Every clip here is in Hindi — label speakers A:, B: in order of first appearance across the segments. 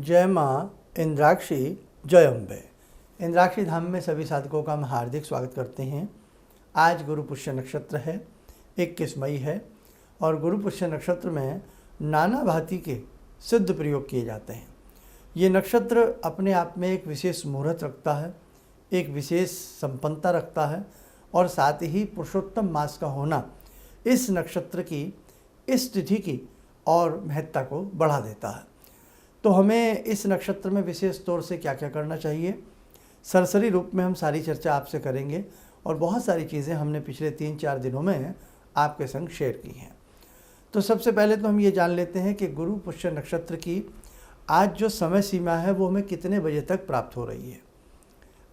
A: जय माँ इंद्राक्षी जय अम्बे। इंद्राक्षी धाम में सभी साधकों का हम हार्दिक स्वागत करते हैं। आज गुरु पुष्य नक्षत्र है, 21 मई है और गुरु पुष्य नक्षत्र में नाना भांति के सिद्ध प्रयोग किए जाते हैं। ये नक्षत्र अपने आप में एक विशेष मुहूर्त रखता है, एक विशेष संपन्नता रखता है और साथ ही पुरुषोत्तम मास का होना इस नक्षत्र की, इस तिथि की और महत्ता को बढ़ा देता है। तो हमें इस नक्षत्र में विशेष तौर से क्या क्या करना चाहिए, सरसरी रूप में हम सारी चर्चा आपसे करेंगे और बहुत सारी चीज़ें हमने पिछले 3-4 दिनों में आपके संग शेयर की हैं। तो सबसे पहले तो हम ये जान लेते हैं कि गुरु पुष्य नक्षत्र की आज जो समय सीमा है वो हमें कितने बजे तक प्राप्त हो रही है।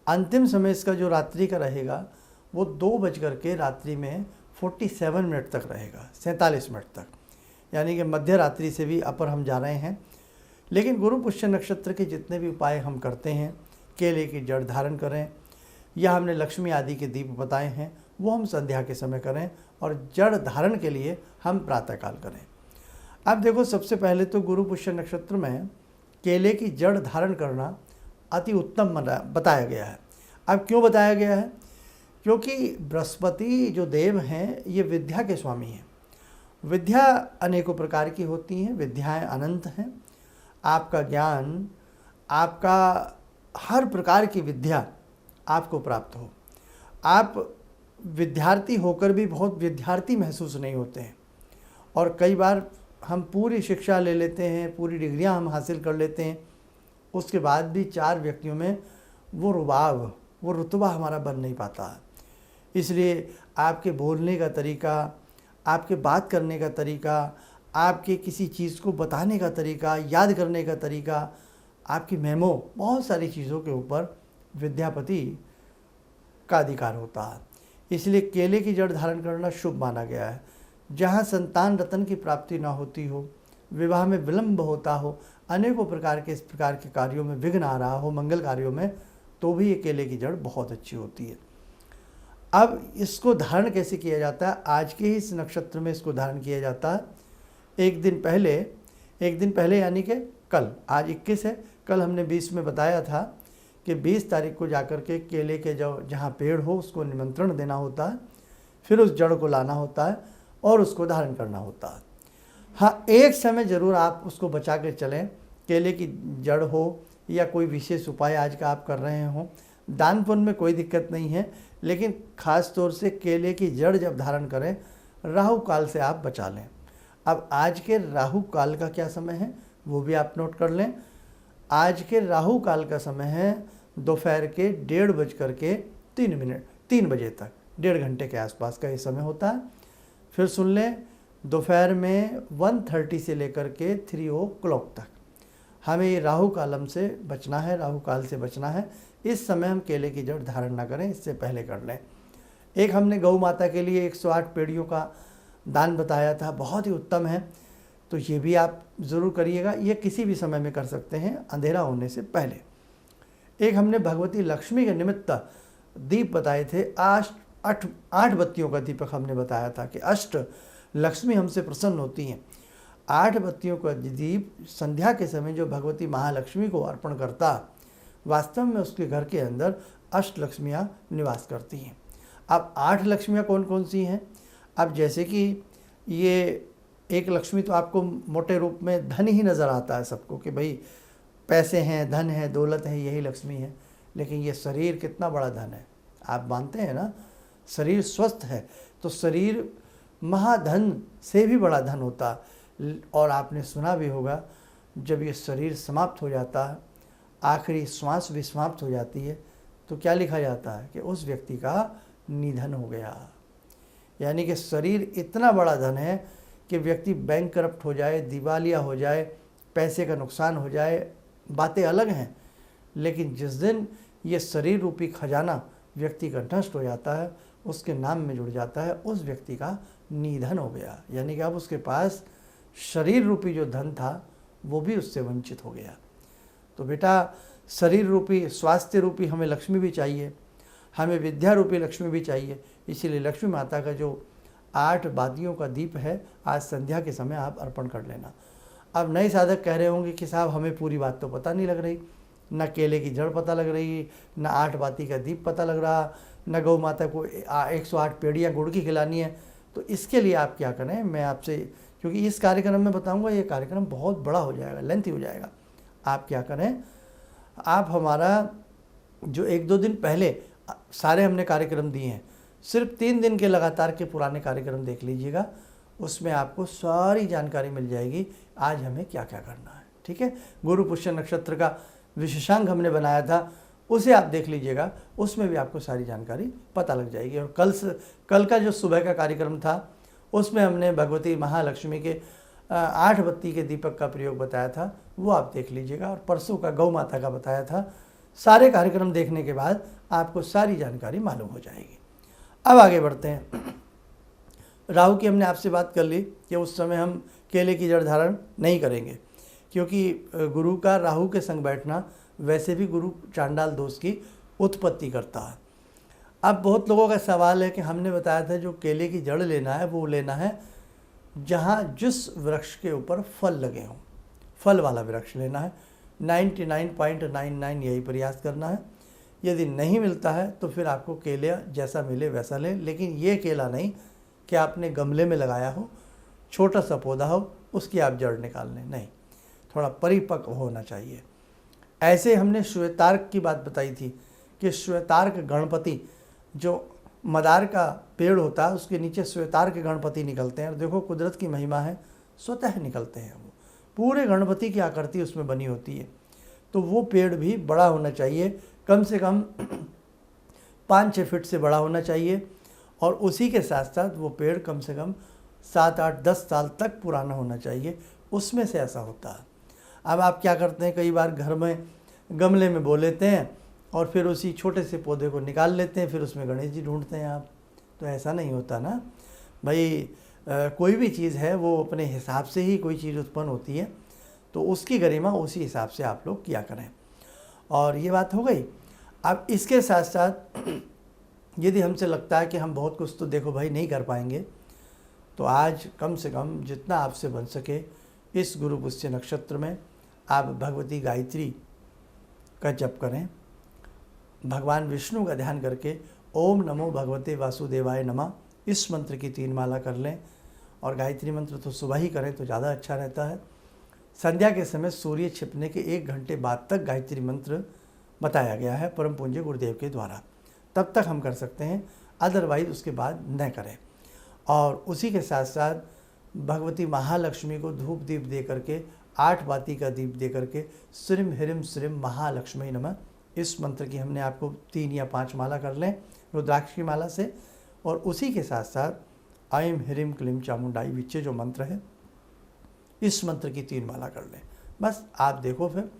A: अंतिम समय इसका जो रात्रि का रहेगा वो 2 बज करके रात्रि में 47 मिनट तक रहेगा, 47 मिनट तक, यानी कि मध्य रात्रि से भी अपर हम जा रहे हैं। लेकिन गुरु पुष्य नक्षत्र के जितने भी उपाय हम करते हैं, केले की जड़ धारण करें या हमने लक्ष्मी आदि के दीप बताए हैं वो हम संध्या के समय करें और जड़ धारण के लिए हम प्रातःकाल करें। अब देखो, सबसे पहले तो गुरु पुष्य नक्षत्र में केले की जड़ धारण करना अति उत्तम बताया गया है। अब क्यों बताया गया है? क्योंकि बृहस्पति जो देव हैं ये विद्या के स्वामी हैं। विद्या अनेकों प्रकार की होती हैं, विद्याएं अनंत हैं। आपका ज्ञान, आपका हर प्रकार की विद्या आपको प्राप्त हो। आप विद्यार्थी होकर भी बहुत विद्यार्थी महसूस नहीं होते हैं और कई बार हम पूरी शिक्षा ले लेते हैं, पूरी डिग्रियां हम हासिल कर लेते हैं, उसके बाद भी 4 व्यक्तियों में वो रुबाब, वो रुतबा हमारा बन नहीं पाता है। इसलिए आपके बोलने का तरीका, आपके बात करने का तरीका, आपके किसी चीज़ को बताने का तरीका, याद करने का तरीका, आपकी मेमो, बहुत सारी चीज़ों के ऊपर विद्यापति का अधिकार होता है। इसलिए केले की जड़ धारण करना शुभ माना गया है। जहाँ संतान रत्न की प्राप्ति ना होती हो, विवाह में विलंब होता हो, अनेकों प्रकार के इस प्रकार के कार्यों में विघ्न आ रहा हो, मंगल कार्यों में, तो भी ये केले की जड़ बहुत अच्छी होती है। अब इसको धारण कैसे किया जाता है? आज के ही इस नक्षत्र में इसको धारण किया जाता है। एक दिन पहले यानी कि कल, आज 21 है, कल हमने 20 में बताया था कि 20 तारीख को जाकर के केले के जो जहाँ पेड़ हो उसको निमंत्रण देना होता है, फिर उस जड़ को लाना होता है और उसको धारण करना होता है। हाँ, एक समय ज़रूर आप उसको बचा के चलें, केले की जड़ हो या कोई विशेष उपाय आज का आप कर रहे हो, दान पुण्य में कोई दिक्कत नहीं है, लेकिन ख़ास तौर से केले की जड़ जब धारण करें, राहु काल से आप बचा लें। अब आज के राहु काल का क्या समय है वो भी आप नोट कर लें। आज के राहु काल का समय है दोपहर के 3 बजे तक, 1.5 घंटे के आसपास का ये समय होता है। फिर सुन लें, दोपहर में 1:30 से लेकर के 3 o'clock तक हमें ये राहु कालम से बचना है, राहु काल से बचना है। इस समय हम केले की जड़ धारण ना करें, इससे पहले कर लें। एक हमने गौ माता के लिए 108 पेड़ियों का दान बताया था, बहुत ही उत्तम है, तो ये भी आप ज़रूर करिएगा। ये किसी भी समय में कर सकते हैं, अंधेरा होने से पहले। एक हमने भगवती लक्ष्मी के निमित्त दीप बताए थे, 8 बत्तियों का दीपक हमने बताया था कि अष्ट लक्ष्मी हमसे प्रसन्न होती हैं। 8 बत्तियों का दीप संध्या के समय जो भगवती महालक्ष्मी को अर्पण करता, वास्तव में उसके घर के अंदर अष्ट लक्ष्मियाँ निवास करती हैं। अब 8 लक्ष्मियाँ कौन कौन सी हैं? अब जैसे कि ये एक लक्ष्मी तो आपको मोटे रूप में धन ही नज़र आता है सबको कि भाई पैसे हैं, धन है, दौलत है, यही लक्ष्मी है। लेकिन ये शरीर कितना बड़ा धन है, आप मानते हैं ना? शरीर स्वस्थ है तो शरीर महाधन से भी बड़ा धन होता। और आपने सुना भी होगा, जब ये शरीर समाप्त हो जाता है, आखिरी श्वास भी समाप्त हो जाती है, तो क्या लिखा जाता है कि उस व्यक्ति का निधन हो गया। यानी कि शरीर इतना बड़ा धन है कि व्यक्ति बैंकरप्ट हो जाए, दिवालिया हो जाए, पैसे का नुकसान हो जाए, बातें अलग हैं, लेकिन जिस दिन ये शरीर रूपी खजाना व्यक्ति का नष्ट हो जाता है, उसके नाम में जुड़ जाता है, उस व्यक्ति का निधन हो गया। यानी कि अब उसके पास शरीर रूपी जो धन था वो भी उससे वंचित हो गया। तो बेटा, शरीर रूपी, स्वास्थ्य रूपी हमें लक्ष्मी भी चाहिए, हमें विद्या रूपी लक्ष्मी भी चाहिए। इसीलिए लक्ष्मी माता का जो 8 बातियों का दीप है, आज संध्या के समय आप अर्पण कर लेना। अब नए साधक कह रहे होंगे कि साहब हमें पूरी बात तो पता नहीं लग रही, न केले की जड़ पता लग रही, न 8 बाती का दीप पता लग रहा, न गौ माता को 108 पेड़ियाँ गुड़ की खिलानी है। तो इसके लिए आप क्या करें, मैं आपसे, क्योंकि इस कार्यक्रम में बताऊंगा, ये कार्यक्रम बहुत बड़ा हो जाएगा, लेंथी हो जाएगा। आप क्या करें, आप हमारा जो 1-2 दिन पहले सारे हमने कार्यक्रम दिए हैं, सिर्फ 3 दिन के लगातार के पुराने कार्यक्रम देख लीजिएगा, उसमें आपको सारी जानकारी मिल जाएगी आज हमें क्या क्या करना है। ठीक है, गुरु पुष्य नक्षत्र का विशेषांक हमने बनाया था, उसे आप देख लीजिएगा, उसमें भी आपको सारी जानकारी पता लग जाएगी। और कल का जो सुबह का कार्यक्रम था उसमें हमने भगवती महालक्ष्मी के 8 बत्ती के दीपक का प्रयोग बताया था, वो आप देख लीजिएगा। और परसों का गौ माता का बताया था। सारे कार्यक्रम देखने के बाद आपको सारी जानकारी मालूम हो जाएगी। अब आगे बढ़ते हैं। राहु की हमने आपसे बात कर ली कि उस समय हम केले की जड़ धारण नहीं करेंगे, क्योंकि गुरु का राहु के संग बैठना वैसे भी गुरु चांडाल दोष की उत्पत्ति करता है। अब बहुत लोगों का सवाल है कि हमने बताया था जो केले की जड़ लेना है वो लेना है जहाँ जिस वृक्ष के ऊपर फल लगे हों, फल वाला वृक्ष लेना है। 99.99 यही प्रयास करना है। यदि नहीं मिलता है तो फिर आपको केला जैसा मिले वैसा लें, लेकिन ये केला नहीं कि आपने गमले में लगाया हो, छोटा सा पौधा हो, उसकी आप जड़ निकाल लें, नहीं, थोड़ा परिपक्व होना चाहिए। ऐसे हमने श्वेतार्क की बात बताई थी कि श्वेतार्क गणपति, जो मदार का पेड़ होता है उसके नीचे श्वेतार्क गणपति निकलते हैं, और देखो कुदरत की महिमा है, स्वतः निकलते हैं, वो पूरे गणपति की आकृति उसमें बनी होती है। तो वो पेड़ भी बड़ा होना चाहिए, कम से कम 5-6 फीट से बड़ा होना चाहिए, और उसी के साथ साथ वो पेड़ कम से कम 7-8-10 साल तक पुराना होना चाहिए, उसमें से ऐसा होता है। अब आप क्या करते हैं, कई बार घर में गमले में बो लेते हैं और फिर उसी छोटे से पौधे को निकाल लेते हैं, फिर उसमें गणेश जी ढूंढते हैं आप, तो ऐसा नहीं होता ना भाई। कोई भी चीज़ है वो अपने हिसाब से ही कोई चीज़ उत्पन्न होती है, तो उसकी गरिमा उसी हिसाब से आप लोग किया करें। और ये बात हो गई। अब इसके साथ साथ यदि हमसे लगता है कि हम बहुत कुछ तो देखो भाई नहीं कर पाएंगे, तो आज कम से कम जितना आपसे बन सके इस गुरु पुष्य नक्षत्र में आप भगवती गायत्री का जप करें, भगवान विष्णु का ध्यान करके ओम नमो भगवते वासुदेवाय नमः इस मंत्र की 3 माला कर लें। और गायत्री मंत्र तो सुबह ही करें तो ज़्यादा अच्छा रहता है। संध्या के समय सूर्य छिपने के 1 घंटे बाद तक गायत्री मंत्र बताया गया है परम पूज्य गुरुदेव के द्वारा, तब तक हम कर सकते हैं, अदरवाइज उसके बाद न करें। और उसी के साथ साथ भगवती महालक्ष्मी को धूप दीप दे करके, 8 बाती का दीप दे करके श्रीम ह्रीम श्रीम महालक्ष्मी नमः इस मंत्र की हमने आपको 3 या 5 माला कर लें रुद्राक्ष की माला से। और उसी के साथ साथ ऐं ह्रीम क्लीम चामुंडाई विच्चे जो मंत्र है, इस मंत्र की 3 माला कर लें। बस आप देखो, फिर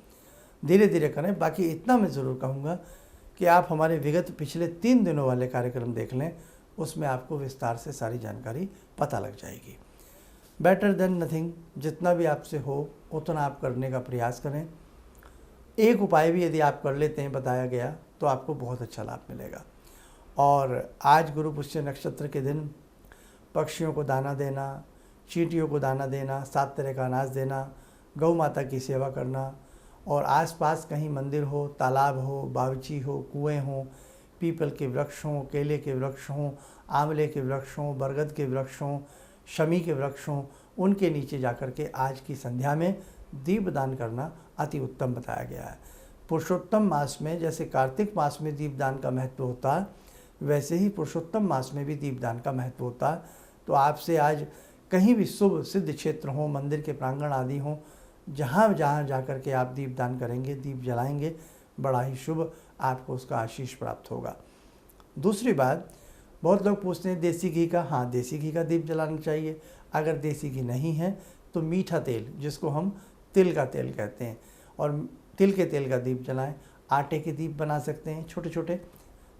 A: धीरे धीरे करें। बाकी इतना मैं ज़रूर कहूँगा कि आप हमारे विगत पिछले 3 दिनों वाले कार्यक्रम देख लें, उसमें आपको विस्तार से सारी जानकारी पता लग जाएगी। बेटर देन नथिंग, जितना भी आपसे हो उतना आप करने का प्रयास करें। एक उपाय भी यदि आप कर लेते हैं बताया गया, तो आपको बहुत अच्छा लाभ मिलेगा। और आज गुरु पुष्य नक्षत्र के दिन पक्षियों को दाना देना, चींटियों को दाना देना, 7 तरह का अनाज देना, गौ माता की सेवा करना, और आसपास कहीं मंदिर हो, तालाब हो, बागीची हो, कुएं हो, पीपल के वृक्ष हों, केले के वृक्ष हों, आंवले के वृक्ष हों, बरगद के वृक्ष हों, शमी के वृक्ष हों, उनके नीचे जाकर के आज की संध्या में दीपदान करना अति उत्तम बताया गया है। पुरुषोत्तम मास में जैसे कार्तिक मास में दीपदान का महत्व होता है, वैसे ही पुरुषोत्तम मास में भी दीपदान का महत्व होता है। तो आपसे आज कहीं भी शुभ सिद्ध क्षेत्र हों, मंदिर के प्रांगण आदि हों, जहाँ जहाँ जाकर के आप दीपदान करेंगे, दीप जलाएंगे, बड़ा ही शुभ आपको उसका आशीष प्राप्त होगा। दूसरी बात, बहुत लोग पूछते हैं देसी घी का, हाँ देसी घी का दीप जलाना चाहिए। अगर देसी घी नहीं है तो मीठा तेल, जिसको हम तिल का तेल कहते हैं, और तिल के तेल का दीप जलाएं। आटे के दीप बना सकते हैं छोटे छोटे,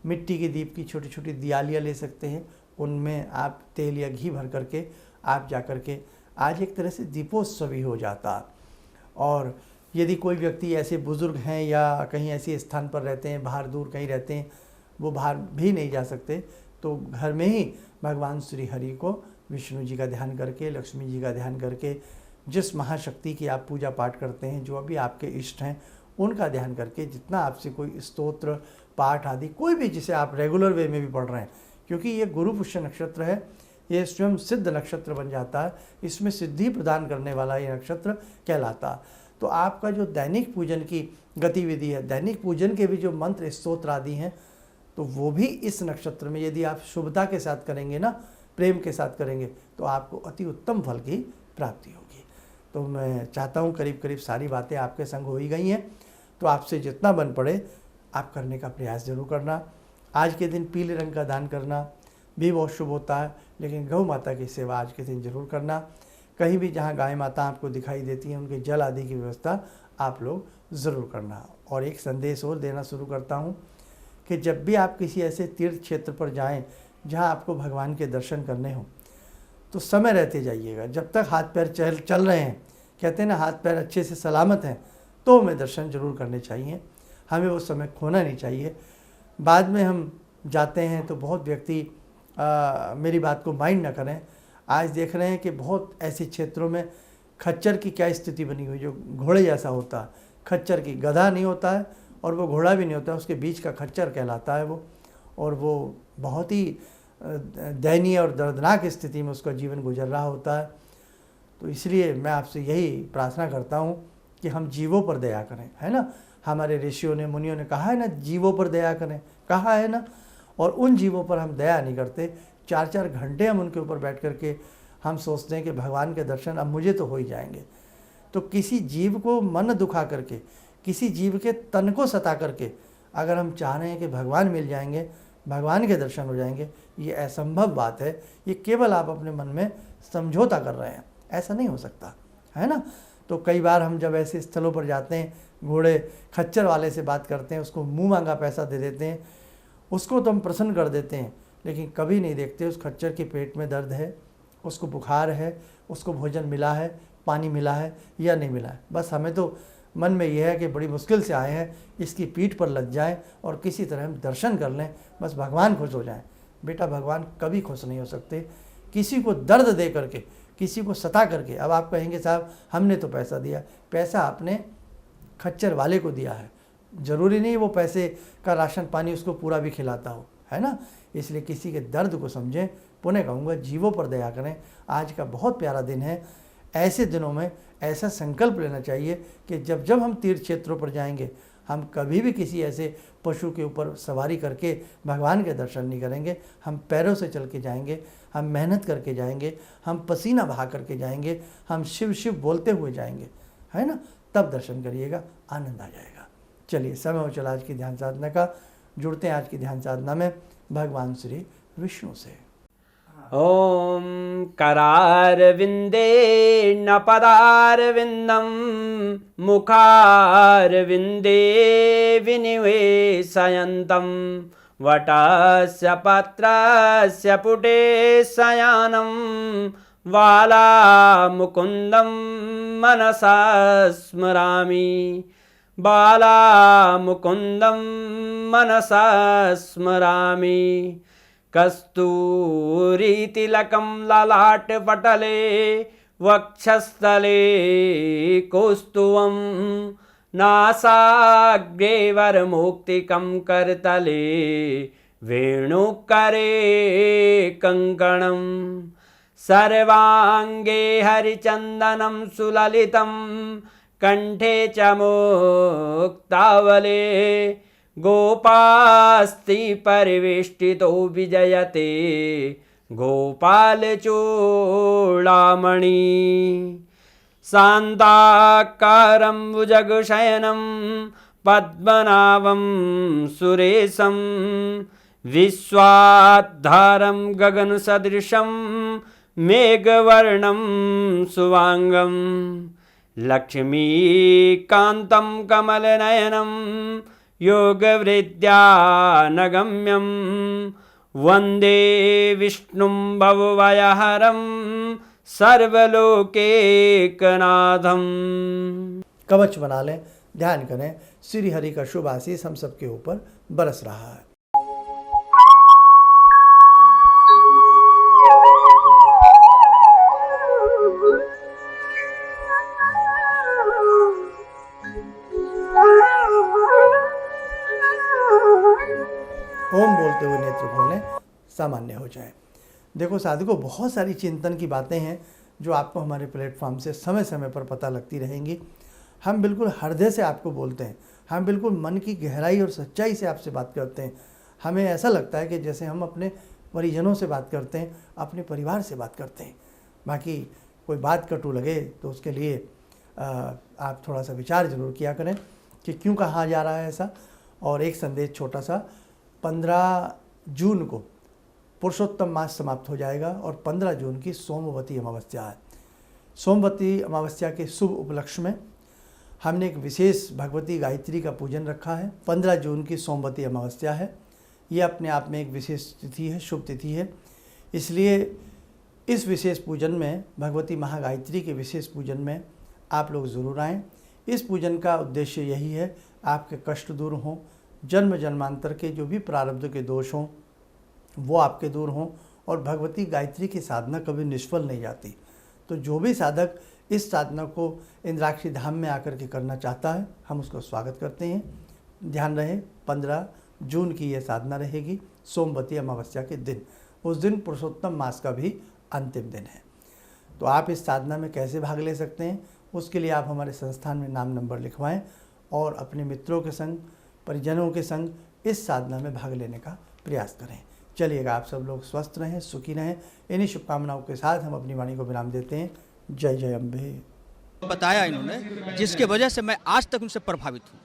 A: मिट्टी के दीप की छोटी छोटी दियालियाँ ले सकते हैं, उनमें आप तेल या घी भर करके आप जा कर के, आज एक तरह से दीपोत्सव ही हो जाता। और यदि कोई व्यक्ति ऐसे बुज़ुर्ग हैं या कहीं ऐसे स्थान पर रहते हैं, बाहर दूर कहीं रहते हैं, वो बाहर भी नहीं जा सकते, तो घर में ही भगवान श्री हरि को, विष्णु जी का ध्यान करके, लक्ष्मी जी का ध्यान करके, जिस महाशक्ति की आप पूजा पाठ करते हैं, जो अभी आपके इष्ट हैं, उनका ध्यान करके जितना आपसे कोई स्तोत्र पाठ आदि कोई भी जिसे आप रेगुलर वे में भी पढ़ रहे हैं, क्योंकि ये गुरु पुष्य नक्षत्र है, ये स्वयं सिद्ध नक्षत्र बन जाता है, इसमें सिद्धि प्रदान करने वाला ये नक्षत्र कहलाता है। तो आपका जो दैनिक पूजन की गतिविधि है, दैनिक पूजन के भी जो मंत्र स्तोत्र आदि हैं, तो वो भी इस नक्षत्र में यदि आप शुभता के साथ करेंगे ना, प्रेम के साथ करेंगे, तो आपको अति उत्तम फल की प्राप्ति होगी। तो मैं चाहता हूँ करीब करीब सारी बातें आपके संग हो ही गई हैं, तो आपसे जितना बन पड़े आप करने का प्रयास जरूर करना। आज के दिन पीले रंग का दान करना भी बहुत शुभ होता है, लेकिन गौ माता की सेवा आज के दिन जरूर करना। कहीं भी जहाँ गाय माता आपको दिखाई देती हैं, उनके जल आदि की व्यवस्था आप लोग ज़रूर करना। और एक संदेश और देना शुरू करता हूँ कि जब भी आप किसी ऐसे तीर्थ क्षेत्र पर जाएं जहाँ आपको भगवान के दर्शन करने हों, तो समय रहते जाइएगा। जब तक हाथ पैर चल रहे हैं, कहते हैं ना, हाथ पैर अच्छे से सलामत हैं, तो हमें दर्शन जरूर करने चाहिए, हमें वो समय खोना नहीं चाहिए। बाद में हम जाते हैं तो बहुत व्यक्ति मेरी बात को माइंड ना करें। आज देख रहे हैं कि बहुत ऐसे क्षेत्रों में खच्चर की क्या स्थिति बनी हुई, जो घोड़े जैसा होता है, खच्चर की गधा नहीं होता है और वो घोड़ा भी नहीं होता है, उसके बीच का खच्चर कहलाता है वो, और वो बहुत ही दयनीय और दर्दनाक स्थिति में उसका जीवन गुजर रहा होता है। तो इसलिए मैं आपसे यही प्रार्थना करता हूँ कि हम जीवों पर दया करें, है ना। हमारे ऋषियों ने, मुनियों ने कहा है ना, जीवों पर दया करें, कहा है ना। और उन जीवों पर हम दया नहीं करते। 4-4 घंटे हम उनके ऊपर बैठ करके हम सोचते हैं कि भगवान के दर्शन अब मुझे तो हो ही जाएंगे। तो किसी जीव को मन दुखा करके, किसी जीव के तन को सता करके अगर हम चाह रहे हैं कि भगवान मिल जाएंगे, भगवान के दर्शन हो जाएंगे, ये असंभव बात है। ये केवल आप अपने मन में समझौता कर रहे हैं, ऐसा नहीं हो सकता, है ना। तो कई बार हम जब ऐसे स्थलों पर जाते हैं, घोड़े खच्चर वाले से बात करते हैं, उसको मुंह मांगा पैसा दे देते हैं, उसको तो हम प्रसन्न कर देते हैं, लेकिन कभी नहीं देखते उस खच्चर के पेट में दर्द है, उसको बुखार है, उसको भोजन मिला है, पानी मिला है या नहीं मिला है। बस हमें तो मन में यह है कि बड़ी मुश्किल से आए हैं, इसकी पीठ पर लग जाएं और किसी तरह हम दर्शन कर लें, बस भगवान खुश हो जाएं। बेटा, भगवान कभी खुश नहीं हो सकते। किसी को दर्द दे करके, किसी को सता करके, अब आप कहेंगे साहब हमने तो पैसा दिया, पैसा आपने खच्चर वाले को दिया है, ज़रूरी नहीं वो पैसे का राशन पानी उसको पूरा भी खिलाता हो, है ना। इसलिए किसी के दर्द को समझें। पुनः कहूँगा, जीवों पर दया करें। आज का बहुत प्यारा दिन है। ऐसे दिनों में ऐसा संकल्प लेना चाहिए कि जब जब हम तीर्थ क्षेत्रों पर जाएंगे, हम कभी भी किसी ऐसे पशु के ऊपर सवारी करके भगवान के दर्शन नहीं करेंगे। हम पैरों से चल के जाएंगे, हम मेहनत करके जाएंगे, हम पसीना बहा करके जाएंगे, हम शिव शिव बोलते हुए जाएंगे, है ना। तब दर्शन करिएगा, आनंद आ जाएगा। चलिए, समय हो चला आज की ध्यान साधना का। जुड़ते हैं आज की ध्यान साधना में भगवान श्री विष्णु से।
B: ॐ करारविन्दे न पदारविन्दं मुखारविन्दे विनिवेशयन्तं वटस्य पत्रस्य पुटे शयनं बालामुकुन्दं मनसा स्मरामि बालामुकुन्दं मनसा स्मरामि कस्तूरीतिलकं ललाटपटले वक्षस्थले कौस्तुभं नासाग्रे वरमौक्तिकं करतले वेणुकरे कङ्कणं सर्वाङ्गे हरिचन्दनं सुललितं कंठे च मुक्तावले गोपास्ति परिवेष्टितो विजयते गोपालचूडामणि शान्ताकारं भुजगशयनं पद्मनाभं सुरेशं विश्वाधारं गगनसदृशं मेघवर्णं शुभांगं लक्ष्मीकान्तं कमलनयनं योगवृद्ध्यानगम्यं वन्दे विष्णुं भवभयहरं सर्वलोकैकनाथं।
A: कवच बना लें, ध्यान करें, श्री हरि का शुभ आशीष हम सबके ऊपर बरस रहा है। सामान्य हो जाए। देखो साधकों, बहुत सारी चिंतन की बातें हैं जो आपको हमारे प्लेटफॉर्म से समय समय पर पता लगती रहेंगी। हम बिल्कुल हृदय से आपको बोलते हैं, हम बिल्कुल मन की गहराई और सच्चाई से आपसे बात करते हैं। हमें ऐसा लगता है कि जैसे हम अपने परिजनों से बात करते हैं, अपने परिवार से बात करते हैं। बाकी कोई बात कटु लगे तो उसके लिए आप थोड़ा सा विचार जरूर किया करें कि क्यों कहा जा रहा है ऐसा। और एक संदेश छोटा सा, 15 जून को पुरुषोत्तम मास समाप्त हो जाएगा और 15 जून की सोमवती अमावस्या है। सोमवती अमावस्या के शुभ उपलक्ष्य में हमने एक विशेष भगवती गायत्री का पूजन रखा है। 15 जून की सोमवती अमावस्या है। ये अपने आप में एक विशेष तिथि है, शुभ तिथि है। इसलिए इस विशेष पूजन में, भगवती महागायत्री के विशेष पूजन में आप लोग ज़रूर आएँ। इस पूजन का उद्देश्य यही है, आपके कष्ट दूर हों, जन्म जन्मांतर के जो भी प्रारब्ध के दोष हों वो आपके दूर हों, और भगवती गायत्री की साधना कभी निष्फल नहीं जाती। तो जो भी साधक इस साधना को इंद्राक्षी धाम में आकर के करना चाहता है, हम उसका स्वागत करते हैं। ध्यान रहे, 15 जून की ये साधना रहेगी, सोमवती अमावस्या के दिन। उस दिन पुरुषोत्तम मास का भी अंतिम दिन है। तो आप इस साधना में कैसे भाग ले सकते हैं, उसके लिए आप हमारे संस्थान में नाम नंबर लिखवाएं और अपने मित्रों के संग, परिजनों के संग इस साधना में भाग लेने का प्रयास करें। चलिएगा, आप सब लोग स्वस्थ रहें, सुखी रहें। इन्हीं शुभकामनाओं के साथ हम अपनी वाणी को विराम देते हैं। जय जय अम्बे।
C: बताया इन्होंने, जिसके वजह से मैं आज तक उनसे प्रभावित हूँ।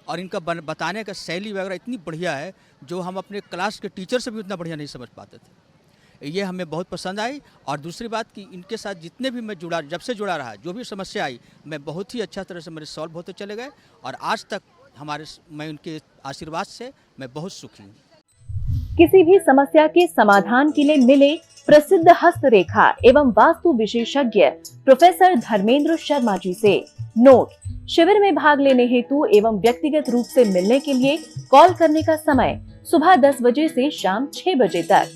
C: और इनका बताने का शैली वगैरह इतनी बढ़िया है जो हम अपने क्लास के टीचर से भी उतना बढ़िया नहीं समझ पाते थे। ये हमें बहुत पसंद आई। और दूसरी बात कि इनके साथ जितने भी मैं जुड़ा, जब से जुड़ा रहा, जो भी समस्या आई, मैं बहुत ही अच्छा तरह से मेरे सॉल्व होते चले गए। और आज तक मैं उनके आशीर्वाद से मैं बहुत सुखी हूँ।
D: किसी भी समस्या के समाधान के लिए मिले प्रसिद्ध हस्तरेखा एवं वास्तु विशेषज्ञ प्रोफेसर धर्मेंद्र शर्मा जी से। नोट: शिविर में भाग लेने हेतु एवं व्यक्तिगत रूप से मिलने के लिए कॉल करने का समय सुबह 10 बजे से शाम 6 बजे तक।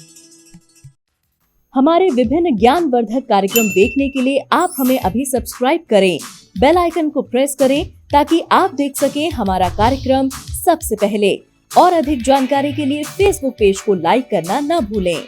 D: हमारे विभिन्न ज्ञानवर्धक कार्यक्रम देखने के लिए आप हमें अभी सब्सक्राइब करें, बेल आइकन को प्रेस करें ताकि आप देख सकें हमारा कार्यक्रम सबसे पहले। और अधिक जानकारी के लिए फेसबुक पेज को लाइक करना न भूलें।